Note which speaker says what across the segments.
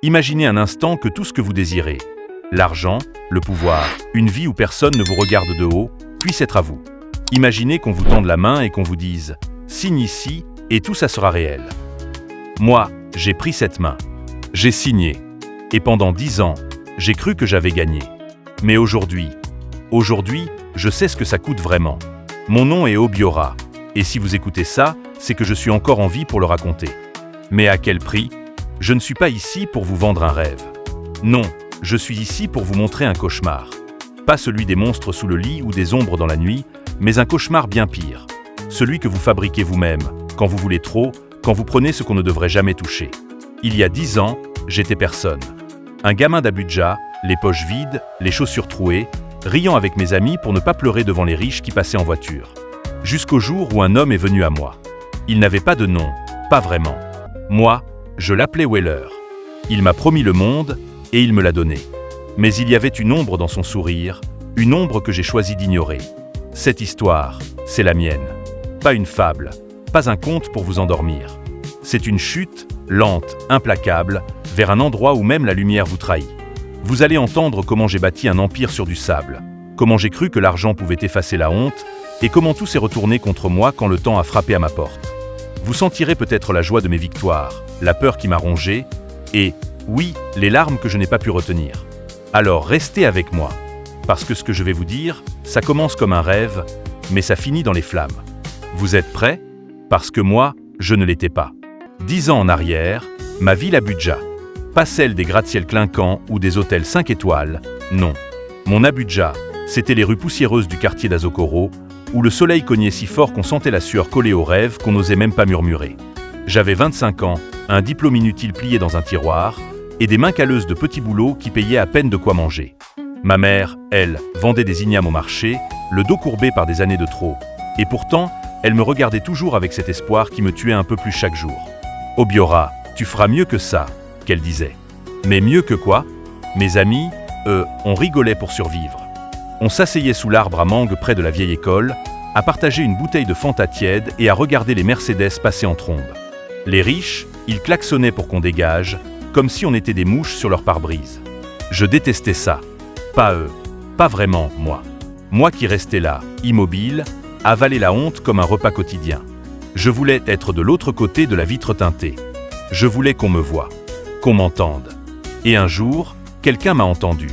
Speaker 1: Imaginez un instant que tout ce que vous désirez, l'argent, le pouvoir, une vie où personne ne vous regarde de haut, puisse être à vous. Imaginez qu'on vous tende la main et qu'on vous dise « Signe ici et tout ça sera réel ». Moi, j'ai pris cette main. J'ai signé. Et pendant 10 ans, j'ai cru que j'avais gagné. Mais aujourd'hui, je sais ce que ça coûte vraiment. Mon nom est Obiora. Et si vous écoutez ça, c'est que je suis encore en vie pour le raconter. Mais à quel prix ? Je ne suis pas ici pour vous vendre un rêve. Non, je suis ici pour vous montrer un cauchemar. Pas celui des monstres sous le lit ou des ombres dans la nuit, mais un cauchemar bien pire. Celui que vous fabriquez vous-même, quand vous voulez trop, quand vous prenez ce qu'on ne devrait jamais toucher. Il y a 10 ans, j'étais personne. Un gamin d'Abuja, les poches vides, les chaussures trouées, riant avec mes amis pour ne pas pleurer devant les riches qui passaient en voiture. Jusqu'au jour où un homme est venu à moi. Il n'avait pas de nom, pas vraiment. Moi, je l'appelais Weller. Il m'a promis le monde et il me l'a donné. Mais il y avait une ombre dans son sourire, une ombre que j'ai choisi d'ignorer. Cette histoire, c'est la mienne. Pas une fable, pas un conte pour vous endormir. C'est une chute, lente, implacable, vers un endroit où même la lumière vous trahit. Vous allez entendre comment j'ai bâti un empire sur du sable, comment j'ai cru que l'argent pouvait effacer la honte, et comment tout s'est retourné contre moi quand le temps a frappé à ma porte. Vous sentirez peut-être la joie de mes victoires, la peur qui m'a rongé, et, oui, les larmes que je n'ai pas pu retenir. Alors restez avec moi, parce que ce que je vais vous dire, ça commence comme un rêve, mais ça finit dans les flammes. Vous êtes prêts ? Parce que moi, je ne l'étais pas. 10 ans en arrière, ma ville Abuja. Pas celle des gratte-ciel clinquants ou des hôtels 5 étoiles, non. Mon Abuja, c'était les rues poussiéreuses du quartier d'Azokoro, où le soleil cognait si fort qu'on sentait la sueur coller aux rêves qu'on n'osait même pas murmurer. J'avais 25 ans, un diplôme inutile plié dans un tiroir, et des mains calleuses de petits boulots qui payaient à peine de quoi manger. Ma mère, elle, vendait des ignames au marché, le dos courbé par des années de trop. Et pourtant, elle me regardait toujours avec cet espoir qui me tuait un peu plus chaque jour. « Obiora, tu feras mieux que ça », qu'elle disait. Mais mieux que quoi ? Mes amis, eux, on rigolait pour survivre. On s'asseyait sous l'arbre à mangue près de la vieille école, à partager une bouteille de Fanta tiède et à regarder les Mercedes passer en trombe. Les riches, ils klaxonnaient pour qu'on dégage, comme si on était des mouches sur leur pare-brise. Je détestais ça. Pas eux. Pas vraiment, moi. Moi qui restais là, immobile, avaler la honte comme un repas quotidien. Je voulais être de l'autre côté de la vitre teintée. Je voulais qu'on me voie, qu'on m'entende. Et un jour, quelqu'un m'a entendu.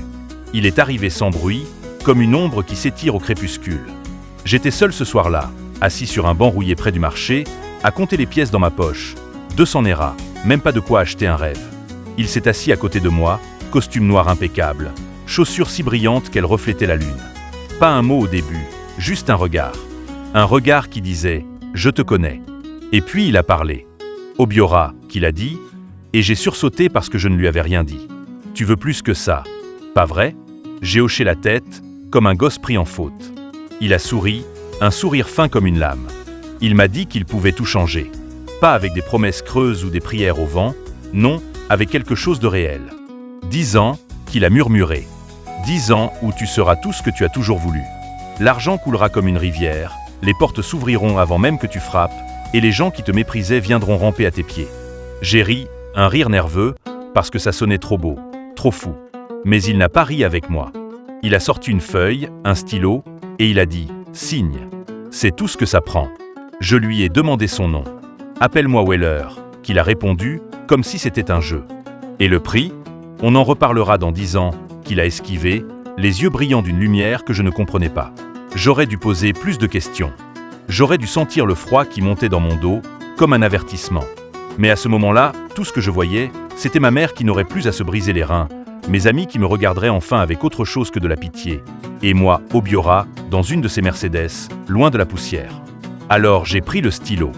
Speaker 1: Il est arrivé sans bruit, comme une ombre qui s'étire au crépuscule. J'étais seul ce soir-là, assis sur un banc rouillé près du marché, à compter les pièces dans ma poche. 200 Naira, même pas de quoi acheter un rêve. Il s'est assis à côté de moi, costume noir impeccable, chaussures si brillantes qu'elles reflétaient la lune. Pas un mot au début, juste un regard. Un regard qui disait « Je te connais ». Et puis il a parlé. Obiora, qu'il a dit, et j'ai sursauté parce que je ne lui avais rien dit. « Tu veux plus que ça, pas vrai ?» J'ai hoché la tête, comme un gosse pris en faute. Il a souri, un sourire fin comme une lame. Il m'a dit qu'il pouvait tout changer. Pas avec des promesses creuses ou des prières au vent, non, avec quelque chose de réel. 10 ans, qu'il a murmuré. 10 ans où tu seras tout ce que tu as toujours voulu. L'argent coulera comme une rivière, les portes s'ouvriront avant même que tu frappes, et les gens qui te méprisaient viendront ramper à tes pieds. J'ai ri, un rire nerveux, parce que ça sonnait trop beau, trop fou. Mais il n'a pas ri avec moi. Il a sorti une feuille, un stylo, et il a dit « Signe ». C'est tout ce que ça prend. Je lui ai demandé son nom. « Appelle-moi Weller », qu'il a répondu, comme si c'était un jeu. Et le prix ? On en reparlera dans 10 ans, qu'il a esquivé, les yeux brillants d'une lumière que je ne comprenais pas. J'aurais dû poser plus de questions. J'aurais dû sentir le froid qui montait dans mon dos, comme un avertissement. Mais à ce moment-là, tout ce que je voyais, c'était ma mère qui n'aurait plus à se briser les reins, mes amis qui me regarderaient enfin avec autre chose que de la pitié, et moi, Obiora, dans une de ces Mercedes, loin de la poussière. Alors j'ai pris le stylo.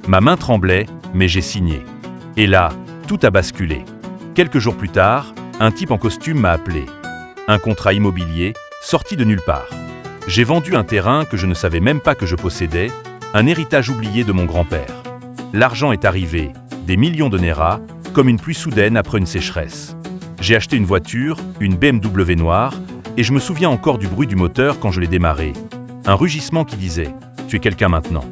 Speaker 1: Ma main tremblait, mais j'ai signé. Et là, tout a basculé. Quelques jours plus tard, un type en costume m'a appelé. Un contrat immobilier, sorti de nulle part. J'ai vendu un terrain que je ne savais même pas que je possédais, un héritage oublié de mon grand-père. L'argent est arrivé, des millions de Naira, comme une pluie soudaine après une sécheresse. J'ai acheté une voiture, une BMW noire, et je me souviens encore du bruit du moteur quand je l'ai démarré. Un rugissement qui disait « Tu es quelqu'un maintenant ».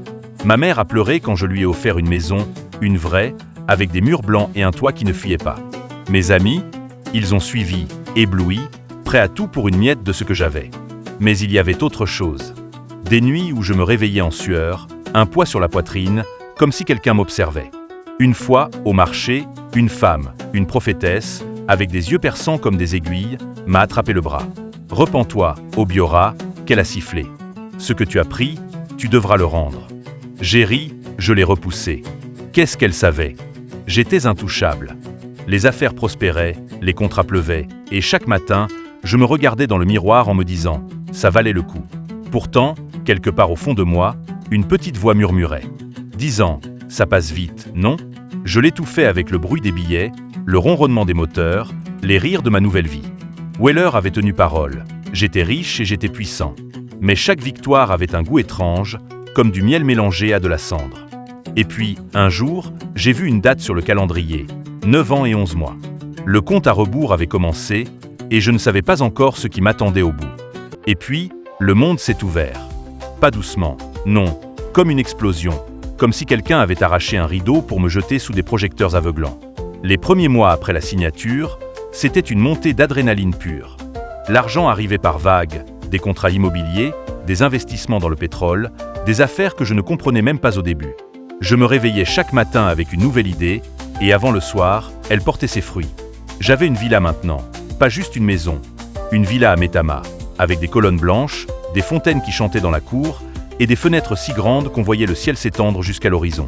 Speaker 1: Ma mère a pleuré quand je lui ai offert une maison, une vraie, avec des murs blancs et un toit qui ne fuyait pas. Mes amis, ils ont suivi, éblouis, prêts à tout pour une miette de ce que j'avais. Mais il y avait autre chose. Des nuits où je me réveillais en sueur, un poids sur la poitrine, comme si quelqu'un m'observait. Une fois, au marché, une femme, une prophétesse, avec des yeux perçants comme des aiguilles, m'a attrapé le bras. « Repens-toi, ô Biora », qu'elle a sifflé. « Ce que tu as pris, tu devras le rendre. » J'ai ri, je l'ai repoussé. Qu'est-ce qu'elle savait? J'étais intouchable. Les affaires prospéraient, les contrats pleuvaient, et chaque matin, je me regardais dans le miroir en me disant « ça valait le coup ». Pourtant, quelque part au fond de moi, une petite voix murmurait « 10 ans, ça passe vite, non ?» Je l'étouffais avec le bruit des billets, le ronronnement des moteurs, les rires de ma nouvelle vie. Weller avait tenu parole. J'étais riche et j'étais puissant. Mais chaque victoire avait un goût étrange, comme du miel mélangé à de la cendre. Et puis, un jour, j'ai vu une date sur le calendrier, 9 ans et 11 mois. Le compte à rebours avait commencé, et je ne savais pas encore ce qui m'attendait au bout. Et puis, le monde s'est ouvert. Pas doucement, non, comme une explosion, comme si quelqu'un avait arraché un rideau pour me jeter sous des projecteurs aveuglants. Les premiers mois après la signature, c'était une montée d'adrénaline pure. L'argent arrivait par vagues, des contrats immobiliers, des investissements dans le pétrole, des affaires que je ne comprenais même pas au début. Je me réveillais chaque matin avec une nouvelle idée, et avant le soir, elle portait ses fruits. J'avais une villa maintenant, pas juste une maison, une villa à Metama, avec des colonnes blanches, des fontaines qui chantaient dans la cour, et des fenêtres si grandes qu'on voyait le ciel s'étendre jusqu'à l'horizon.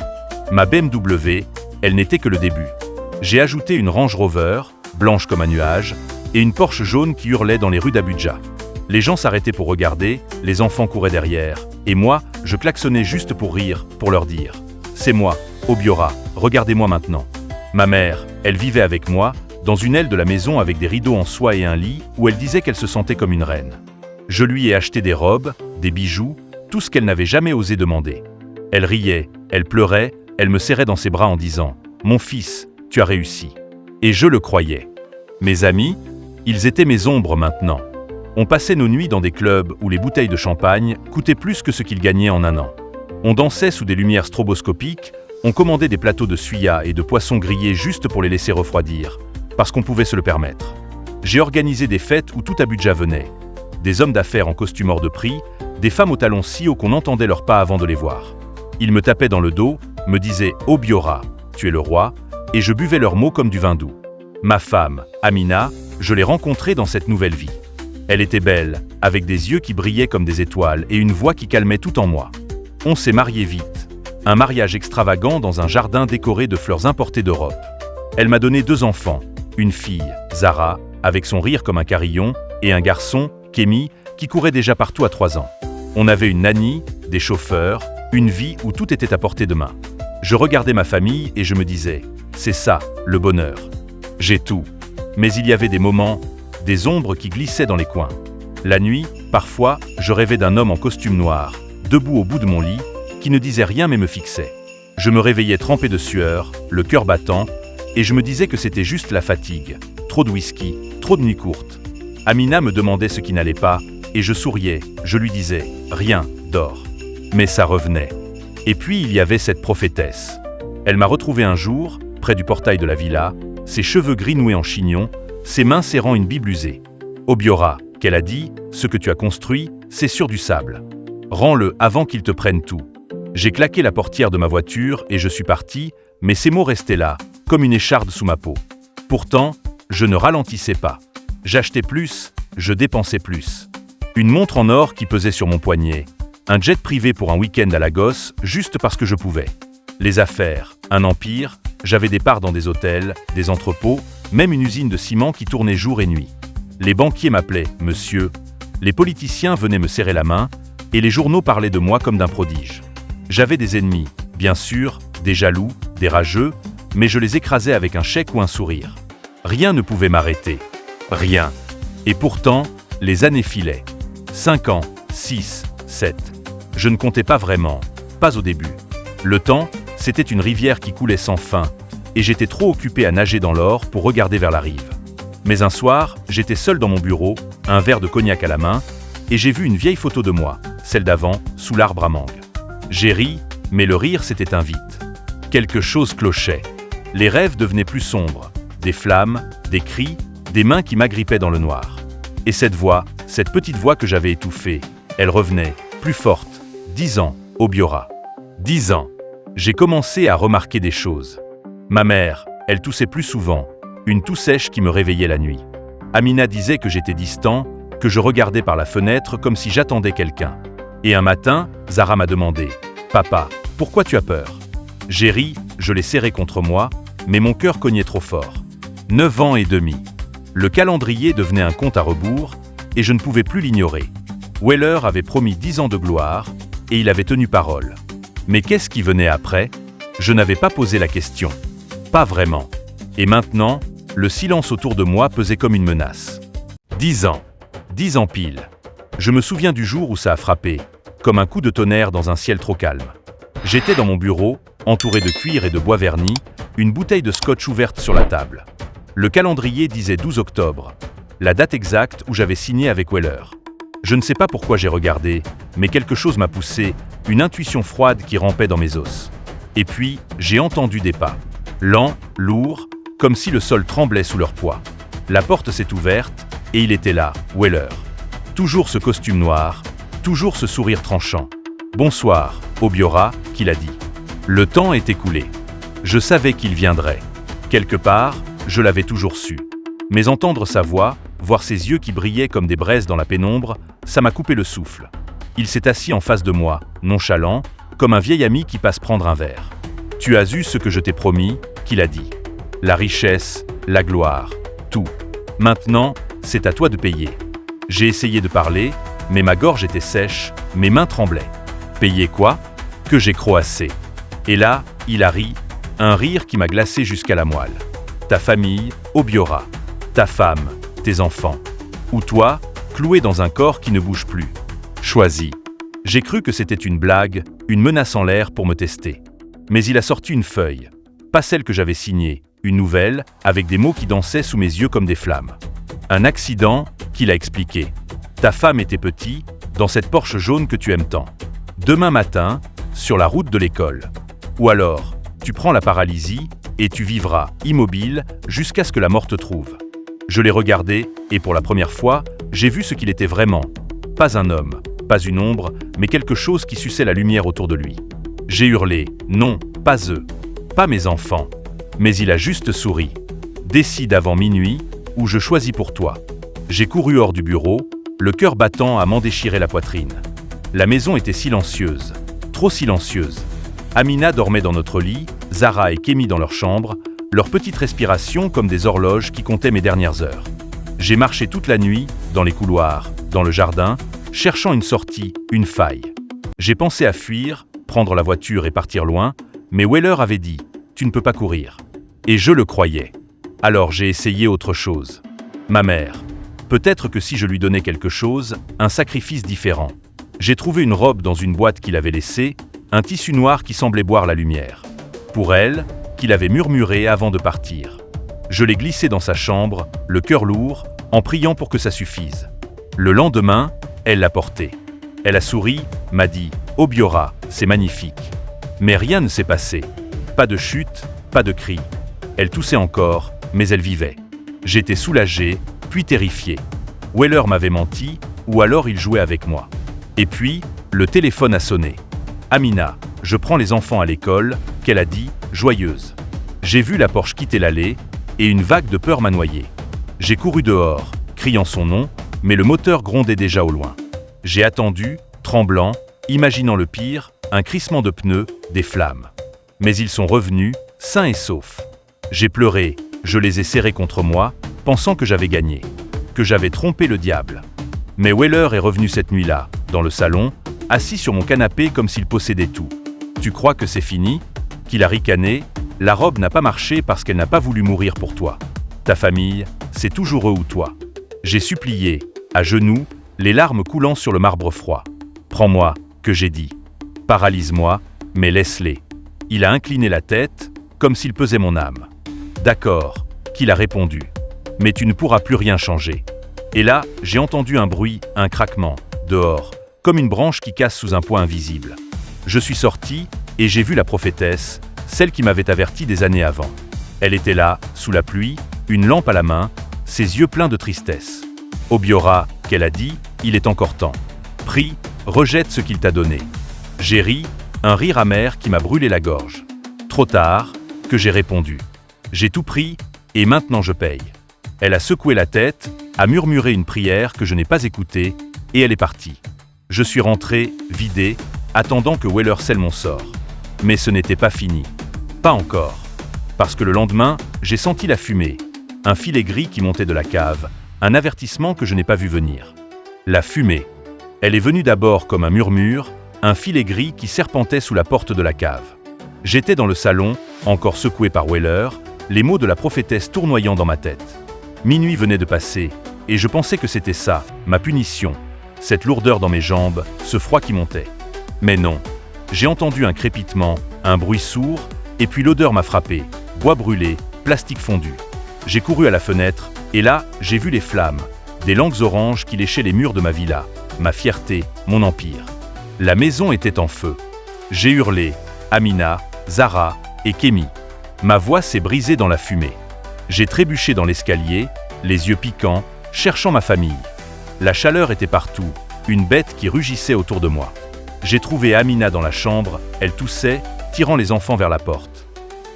Speaker 1: Ma BMW, elle n'était que le début. J'ai ajouté une Range Rover, blanche comme un nuage, et une Porsche jaune qui hurlait dans les rues d'Abuja. Les gens s'arrêtaient pour regarder, les enfants couraient derrière, et moi, je klaxonnais juste pour rire, pour leur dire « C'est moi, ô Biora, regardez-moi maintenant ». Ma mère, elle vivait avec moi, dans une aile de la maison avec des rideaux en soie et un lit, où elle disait qu'elle se sentait comme une reine. Je lui ai acheté des robes, des bijoux, tout ce qu'elle n'avait jamais osé demander. Elle riait, elle pleurait, elle me serrait dans ses bras en disant « Mon fils, tu as réussi ». Et je le croyais. Mes amis, ils étaient mes ombres maintenant. On passait nos nuits dans des clubs où les bouteilles de champagne coûtaient plus que ce qu'ils gagnaient en un an. On dansait sous des lumières stroboscopiques, on commandait des plateaux de suya et de poissons grillés juste pour les laisser refroidir, parce qu'on pouvait se le permettre. J'ai organisé des fêtes où tout Abuja venait. Des hommes d'affaires en costume hors de prix, des femmes aux talons si hauts qu'on entendait leurs pas avant de les voir. Ils me tapaient dans le dos, me disaient « Ô Biora, tu es le roi », et je buvais leurs mots comme du vin doux. Ma femme, Amina, je l'ai rencontrée dans cette nouvelle vie. Elle était belle, avec des yeux qui brillaient comme des étoiles et une voix qui calmait tout en moi. On s'est mariés vite. Un mariage extravagant dans un jardin décoré de fleurs importées d'Europe. Elle m'a donné 2 enfants, une fille, Zara, avec son rire comme un carillon, et un garçon, Kémy, qui courait déjà partout à 3 ans. On avait une nanny, des chauffeurs, une vie où tout était à portée de main. Je regardais ma famille et je me disais « c'est ça, le bonheur ». J'ai tout. Mais il y avait des moments, des ombres qui glissaient dans les coins. La nuit, parfois, je rêvais d'un homme en costume noir, debout au bout de mon lit, qui ne disait rien mais me fixait. Je me réveillais trempé de sueur, le cœur battant, et je me disais que c'était juste la fatigue. Trop de whisky, trop de nuits courtes. Amina me demandait ce qui n'allait pas, et je souriais, je lui disais « rien, dors ». Mais ça revenait. Et puis il y avait cette prophétesse. Elle m'a retrouvé un jour, près du portail de la villa, ses cheveux gris noués en chignon, ses mains serrant une Bible usée. « Ô Biora », qu'elle a dit, « ce que tu as construit, c'est sur du sable. Rends-le avant qu'il te prenne tout. » J'ai claqué la portière de ma voiture et je suis parti, mais ces mots restaient là, comme une écharde sous ma peau. Pourtant, je ne ralentissais pas. J'achetais plus, je dépensais plus. Une montre en or qui pesait sur mon poignet. Un jet privé pour un week-end à Lagos, juste parce que je pouvais. Les affaires, un empire, j'avais des parts dans des hôtels, des entrepôts, même une usine de ciment qui tournait jour et nuit. Les banquiers m'appelaient « Monsieur », les politiciens venaient me serrer la main, et les journaux parlaient de moi comme d'un prodige. J'avais des ennemis, bien sûr, des jaloux, des rageux, mais je les écrasais avec un chèque ou un sourire. Rien ne pouvait m'arrêter. Rien. Et pourtant, les années filaient. 5 ans, 6, 7. Je ne comptais pas vraiment, pas au début. Le temps, c'était une rivière qui coulait sans fin, et j'étais trop occupé à nager dans l'or pour regarder vers la rive. Mais un soir, j'étais seul dans mon bureau, un verre de cognac à la main, et j'ai vu une vieille photo de moi, celle d'avant, sous l'arbre à mangue. J'ai ri, mais le rire s'est éteint vite. Quelque chose clochait. Les rêves devenaient plus sombres. des flammes, des cris, des mains qui m'agrippaient dans le noir. Et cette voix, cette petite voix que j'avais étouffée, elle revenait, plus forte. 10 ans, Obiora. 10 ans. J'ai commencé à remarquer des choses. Ma mère, elle toussait plus souvent, une toux sèche qui me réveillait la nuit. Amina disait que j'étais distant, que je regardais par la fenêtre comme si j'attendais quelqu'un. Et un matin, Zara m'a demandé « Papa, pourquoi tu as peur ?» J'ai ri, je l'ai serré contre moi, mais mon cœur cognait trop fort. 9 ans et demi. Le calendrier devenait un compte à rebours, et je ne pouvais plus l'ignorer. Weller avait promis 10 ans de gloire, et il avait tenu parole. Mais qu'est-ce qui venait après? Je n'avais pas posé la question. Pas vraiment. Et maintenant, le silence autour de moi pesait comme une menace. 10 ans. 10 ans pile. Je me souviens du jour où ça a frappé, comme un coup de tonnerre dans un ciel trop calme. J'étais dans mon bureau, entouré de cuir et de bois verni, une bouteille de scotch ouverte sur la table. Le calendrier disait 12 octobre, la date exacte où j'avais signé avec Weller. Je ne sais pas pourquoi j'ai regardé, mais quelque chose m'a poussé, une intuition froide qui rampait dans mes os. Et puis, j'ai entendu des pas. Lents, lourds, comme si le sol tremblait sous leur poids. La porte s'est ouverte, et il était là, Weller. Toujours ce costume noir, toujours ce sourire tranchant. « Bonsoir, Obiora », qu'il a dit. Le temps est écoulé. Je savais qu'il viendrait. Quelque part, je l'avais toujours su. Mais entendre sa voix, voir ses yeux qui brillaient comme des braises dans la pénombre, ça m'a coupé le souffle. Il s'est assis en face de moi, nonchalant, comme un vieil ami qui passe prendre un verre. « Tu as eu ce que je t'ai promis », qu'il a dit. La richesse, la gloire, tout. Maintenant, c'est à toi de payer. J'ai essayé de parler, mais ma gorge était sèche, mes mains tremblaient. Payer quoi? Que j'ai croassé. Et là, il a ri, un rire qui m'a glacé jusqu'à la moelle. Ta famille, Obiora. Ta femme, tes enfants. Ou toi, cloué dans un corps qui ne bouge plus. Choisis. J'ai cru que c'était une blague, une menace en l'air pour me tester. Mais il a sorti une feuille. Pas celle que j'avais signée, une nouvelle, avec des mots qui dansaient sous mes yeux comme des flammes. Un accident, qu'il a expliqué. Ta femme était petite, dans cette Porsche jaune que tu aimes tant. Demain matin, sur la route de l'école. Ou alors, tu prends la paralysie et tu vivras immobile jusqu'à ce que la mort te trouve. Je l'ai regardé et pour la première fois, j'ai vu ce qu'il était vraiment. Pas un homme, pas une ombre, mais quelque chose qui suçait la lumière autour de lui. J'ai hurlé, non, pas eux, pas mes enfants. Mais il a juste souri. Décide avant minuit ou je choisis pour toi. J'ai couru hors du bureau, le cœur battant à m'en déchirer la poitrine. La maison était silencieuse, trop silencieuse. Amina dormait dans notre lit, Zara et Kémy dans leur chambre, leurs petites respirations comme des horloges qui comptaient mes dernières heures. J'ai marché toute la nuit, dans les couloirs, dans le jardin, cherchant une sortie, une faille. J'ai pensé à fuir, prendre la voiture et partir loin, mais Weller avait dit « Tu ne peux pas courir ». Et je le croyais. Alors j'ai essayé autre chose. Ma mère. Peut-être que si je lui donnais quelque chose, un sacrifice différent. J'ai trouvé une robe dans une boîte qu'il avait laissée, un tissu noir qui semblait boire la lumière. Pour elle, qu'il avait murmuré avant de partir. Je l'ai glissé dans sa chambre, le cœur lourd, en priant pour que ça suffise. Le lendemain, elle l'a porté. Elle a souri, m'a dit « Obiora, c'est magnifique ». Mais rien ne s'est passé. Pas de chute, pas de cri. Elle toussait encore, mais elle vivait. J'étais soulagé, puis terrifié. Weller m'avait menti, ou alors il jouait avec moi. Et puis, le téléphone a sonné. Amina, je prends les enfants à l'école, qu'elle a dit, joyeuse. J'ai vu la Porsche quitter l'allée, et une vague de peur m'a noyé. J'ai couru dehors, criant son nom, mais le moteur grondait déjà au loin. J'ai attendu, tremblant, imaginant le pire, un crissement de pneus, des flammes. Mais ils sont revenus, sains et saufs. J'ai pleuré, je les ai serrés contre moi, pensant que j'avais gagné, que j'avais trompé le diable. Mais Weller est revenu cette nuit-là, dans le salon, assis sur mon canapé comme s'il possédait tout. Tu crois que c'est fini? Qu'il a ricané, la robe n'a pas marché parce qu'elle n'a pas voulu mourir pour toi. Ta famille, c'est toujours eux ou toi. J'ai supplié, à genoux, les larmes coulant sur le marbre froid. Prends-moi, que j'ai dit. Paralyse-moi, mais laisse-les. Il a incliné la tête, comme s'il pesait mon âme. D'accord, qu'il a répondu. Mais tu ne pourras plus rien changer. Et là, j'ai entendu un bruit, un craquement, dehors, comme une branche qui casse sous un poids invisible. Je suis sorti, et j'ai vu la prophétesse, celle qui m'avait averti des années avant. Elle était là, sous la pluie, une lampe à la main, ses yeux pleins de tristesse. Obiora, qu'elle a dit, il est encore temps. Prie, rejette ce qu'il t'a donné. J'ai ri, un rire amer qui m'a brûlé la gorge. Trop tard, que j'ai répondu. J'ai tout pris, et maintenant je paye. Elle a secoué la tête, a murmuré une prière que je n'ai pas écoutée, et elle est partie. Je suis rentré, vidé, attendant que Weller scelle mon sort. Mais ce n'était pas fini. Pas encore. Parce que le lendemain, j'ai senti la fumée. Un filet gris qui montait de la cave, un avertissement que je n'ai pas vu venir. La fumée. Elle est venue d'abord comme un murmure, un filet gris qui serpentait sous la porte de la cave. J'étais dans le salon, encore secoué par Weller, les mots de la prophétesse tournoyant dans ma tête. Minuit venait de passer, et je pensais que c'était ça, ma punition, cette lourdeur dans mes jambes, ce froid qui montait. Mais non. J'ai entendu un crépitement, un bruit sourd, et puis l'odeur m'a frappé, bois brûlé, plastique fondu. J'ai couru à la fenêtre, et là, j'ai vu les flammes, des langues oranges qui léchaient les murs de ma villa, ma fierté, mon empire. La maison était en feu. J'ai hurlé, Amina, Zara et Kémy. Ma voix s'est brisée dans la fumée. J'ai trébuché dans l'escalier, les yeux piquants, cherchant ma famille. La chaleur était partout, une bête qui rugissait autour de moi. J'ai trouvé Amina dans la chambre, elle toussait, tirant les enfants vers la porte.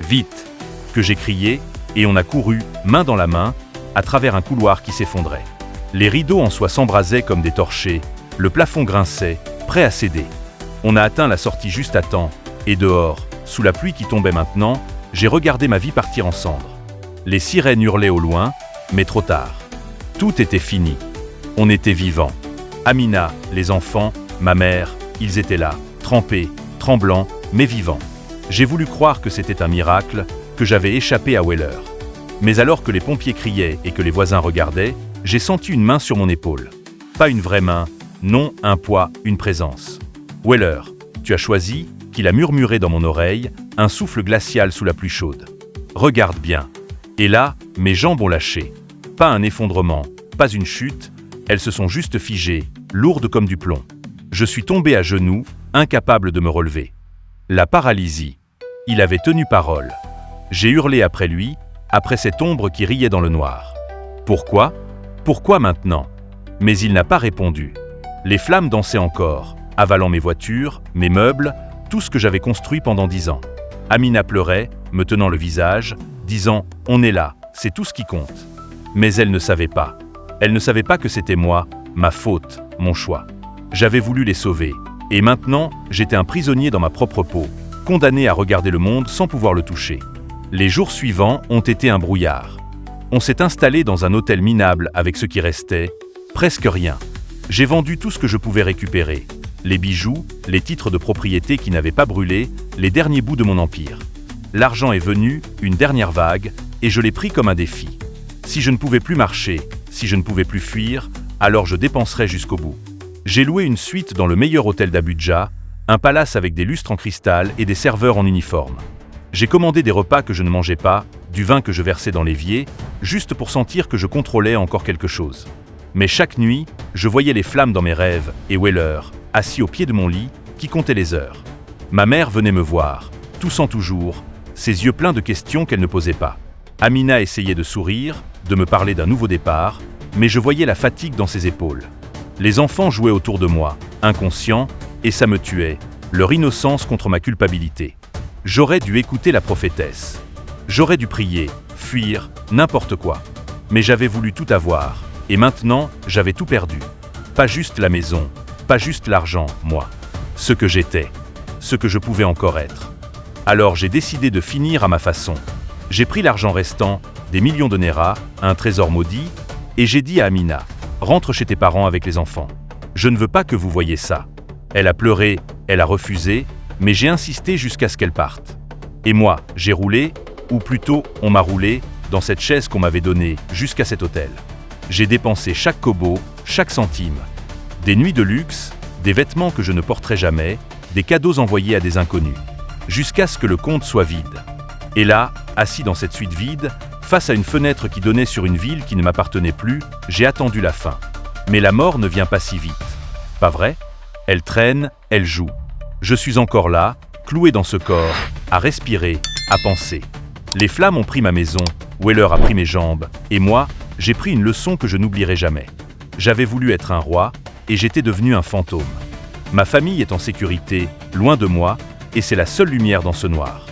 Speaker 1: Vite, que j'ai crié, et on a couru, main dans la main, à travers un couloir qui s'effondrait. Les rideaux en soie s'embrasaient comme des torchers, le plafond grinçait, prêt à céder. On a atteint la sortie juste à temps, et dehors, sous la pluie qui tombait maintenant, j'ai regardé ma vie partir en cendres. Les sirènes hurlaient au loin, mais trop tard. Tout était fini. On était vivants. Amina, les enfants, ma mère, ils étaient là, trempés, tremblants, mais vivants. J'ai voulu croire que c'était un miracle, que j'avais échappé à Weller. Mais alors que les pompiers criaient et que les voisins regardaient, j'ai senti une main sur mon épaule. Pas une vraie main, non, un poids, une présence. Weller, tu as choisi, qu'il a murmuré dans mon oreille, un souffle glacial sous la pluie chaude. Regarde bien. Et là, mes jambes ont lâché. Pas un effondrement, pas une chute, elles se sont juste figées, lourdes comme du plomb. Je suis tombé à genoux, incapable de me relever. La paralysie. Il avait tenu parole. J'ai hurlé après lui, après cette ombre qui riait dans le noir. Pourquoi ? Pourquoi maintenant ? Mais il n'a pas répondu. Les flammes dansaient encore, avalant mes voitures, mes meubles, tout ce que j'avais construit pendant 10 ans. Amina pleurait, me tenant le visage, disant « On est là, c'est tout ce qui compte ». Mais elle ne savait pas. Elle ne savait pas que c'était moi, ma faute, mon choix. J'avais voulu les sauver. Et maintenant, j'étais un prisonnier dans ma propre peau, condamné à regarder le monde sans pouvoir le toucher. Les jours suivants ont été un brouillard. On s'est installé dans un hôtel minable avec ce qui restait, presque rien. J'ai vendu tout ce que je pouvais récupérer. Les bijoux, les titres de propriété qui n'avaient pas brûlé, les derniers bouts de mon empire. L'argent est venu, une dernière vague, et je l'ai pris comme un défi. Si je ne pouvais plus marcher, si je ne pouvais plus fuir, alors je dépenserais jusqu'au bout. J'ai loué une suite dans le meilleur hôtel d'Abuja, un palace avec des lustres en cristal et des serveurs en uniforme. J'ai commandé des repas que je ne mangeais pas, du vin que je versais dans l'évier, juste pour sentir que je contrôlais encore quelque chose. Mais chaque nuit, je voyais les flammes dans mes rêves, et Weller, assis au pied de mon lit, qui comptait les heures. Ma mère venait me voir, toussant toujours, ses yeux pleins de questions qu'elle ne posait pas. Amina essayait de sourire, de me parler d'un nouveau départ, mais je voyais la fatigue dans ses épaules. Les enfants jouaient autour de moi, inconscients, et ça me tuait, leur innocence contre ma culpabilité. J'aurais dû écouter la prophétesse. J'aurais dû prier, fuir, n'importe quoi. Mais j'avais voulu tout avoir, et maintenant, j'avais tout perdu. Pas juste la maison, pas juste l'argent, moi. Ce que j'étais, ce que je pouvais encore être. Alors j'ai décidé de finir à ma façon. J'ai pris l'argent restant, des millions de Naira, un trésor maudit, et j'ai dit à Amina, rentre chez tes parents avec les enfants. Je ne veux pas que vous voyiez ça. Elle a pleuré, elle a refusé, mais j'ai insisté jusqu'à ce qu'elle parte. Et moi, j'ai roulé, ou plutôt, on m'a roulé, dans cette chaise qu'on m'avait donnée, jusqu'à cet hôtel. J'ai dépensé chaque kobo, chaque centime. Des nuits de luxe, des vêtements que je ne porterai jamais, des cadeaux envoyés à des inconnus. Jusqu'à ce que le compte soit vide. Et là, assis dans cette suite vide, face à une fenêtre qui donnait sur une ville qui ne m'appartenait plus, j'ai attendu la fin. Mais la mort ne vient pas si vite. Pas vrai ? Elle traîne, elle joue. Je suis encore là, cloué dans ce corps, à respirer, à penser. Les flammes ont pris ma maison, Weller a pris mes jambes, et moi, j'ai pris une leçon que je n'oublierai jamais. J'avais voulu être un roi, et j'étais devenu un fantôme. Ma famille est en sécurité, loin de moi, et c'est la seule lumière dans ce noir.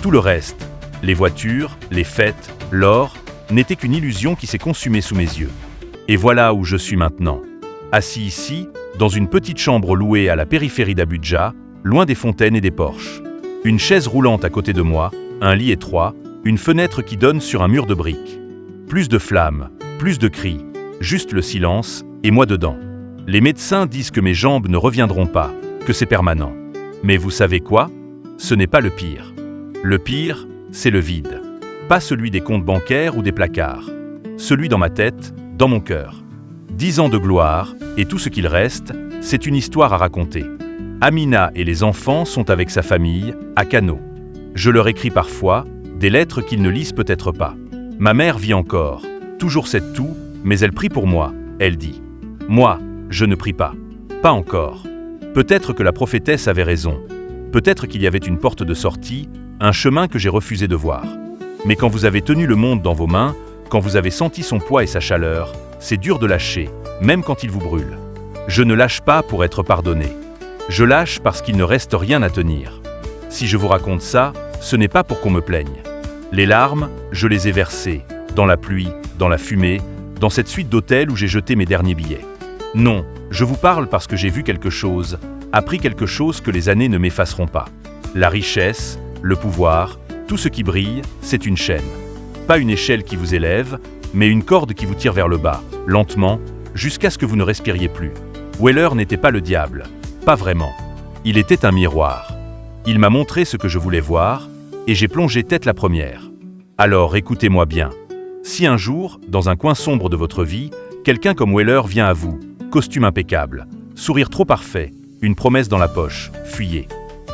Speaker 1: Tout le reste, les voitures, les fêtes, l'or, n'était qu'une illusion qui s'est consumée sous mes yeux. Et voilà où je suis maintenant. Assis ici, dans une petite chambre louée à la périphérie d'Abuja, loin des fontaines et des porches. Une chaise roulante à côté de moi, un lit étroit, une fenêtre qui donne sur un mur de briques. Plus de flammes, plus de cris, juste le silence, et moi dedans. Les médecins disent que mes jambes ne reviendront pas, que c'est permanent. Mais vous savez quoi? Ce n'est pas le pire. Le pire, c'est le vide. Pas celui des comptes bancaires ou des placards. Celui dans ma tête, dans mon cœur. 10 ans de gloire, et tout ce qu'il reste, c'est une histoire à raconter. Amina et les enfants sont avec sa famille, à Kano. Je leur écris parfois, des lettres qu'ils ne lisent peut-être pas. Ma mère vit encore, toujours cette toux, mais elle prie pour moi, elle dit. Moi, je ne prie pas. Pas encore. Peut-être que la prophétesse avait raison. Peut-être qu'il y avait une porte de sortie, un chemin que j'ai refusé de voir. Mais quand vous avez tenu le monde dans vos mains, quand vous avez senti son poids et sa chaleur, c'est dur de lâcher, même quand il vous brûle. Je ne lâche pas pour être pardonné. Je lâche parce qu'il ne reste rien à tenir. Si je vous raconte ça, ce n'est pas pour qu'on me plaigne. Les larmes, je les ai versées, dans la pluie, dans la fumée, dans cette suite d'hôtels où j'ai jeté mes derniers billets. Non, je vous parle parce que j'ai vu quelque chose, appris quelque chose que les années ne m'effaceront pas. La richesse, le pouvoir, tout ce qui brille, c'est une chaîne. Pas une échelle qui vous élève, mais une corde qui vous tire vers le bas, lentement, jusqu'à ce que vous ne respiriez plus. Weller n'était pas le diable, pas vraiment. Il était un miroir. Il m'a montré ce que je voulais voir, et j'ai plongé tête la première. Alors écoutez-moi bien. Si un jour, dans un coin sombre de votre vie, quelqu'un comme Weller vient à vous, costume impeccable, sourire trop parfait, une promesse dans la poche, fuyez.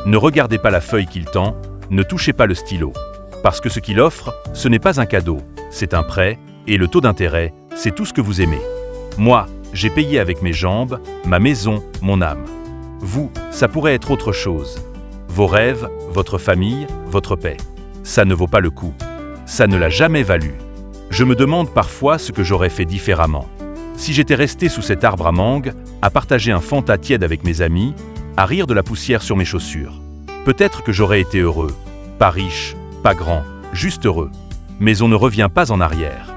Speaker 1: Ne regardez pas la feuille qu'il tend, ne touchez pas le stylo. Parce que ce qu'il offre, ce n'est pas un cadeau, c'est un prêt, et le taux d'intérêt, c'est tout ce que vous aimez. Moi, j'ai payé avec mes jambes, ma maison, mon âme. Vous, ça pourrait être autre chose. Vos rêves, votre famille, votre paix. Ça ne vaut pas le coup. Ça ne l'a jamais valu. Je me demande parfois ce que j'aurais fait différemment. Si j'étais resté sous cet arbre à mangue, à partager un Fanta tiède avec mes amis, à rire de la poussière sur mes chaussures. Peut-être que j'aurais été heureux. Pas riche, pas grand, juste heureux. Mais on ne revient pas en arrière.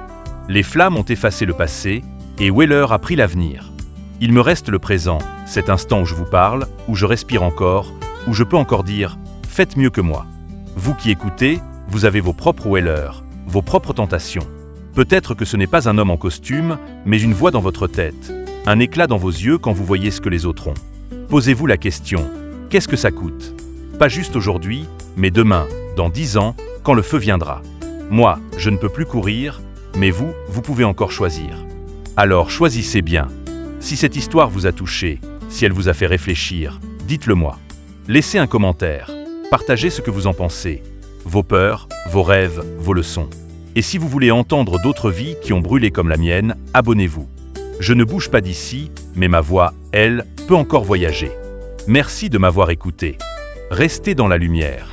Speaker 1: Les flammes ont effacé le passé, et Weller a pris l'avenir. Il me reste le présent, cet instant où je vous parle, où je respire encore, où je peux encore dire « faites mieux que moi ». Vous qui écoutez, vous avez vos propres Weller, vos propres tentations. Peut-être que ce n'est pas un homme en costume, mais une voix dans votre tête, un éclat dans vos yeux quand vous voyez ce que les autres ont. Posez-vous la question, qu'est-ce que ça coûte? Pas juste aujourd'hui, mais demain, dans 10 ans, quand le feu viendra. Moi, je ne peux plus courir, mais vous, vous pouvez encore choisir. Alors choisissez bien. Si cette histoire vous a touché, si elle vous a fait réfléchir, dites-le moi. Laissez un commentaire, partagez ce que vous en pensez, vos peurs, vos rêves, vos leçons. Et si vous voulez entendre d'autres vies qui ont brûlé comme la mienne, abonnez-vous. Je ne bouge pas d'ici, mais ma voix, elle, peut encore voyager. Merci de m'avoir écouté. Restez dans la lumière.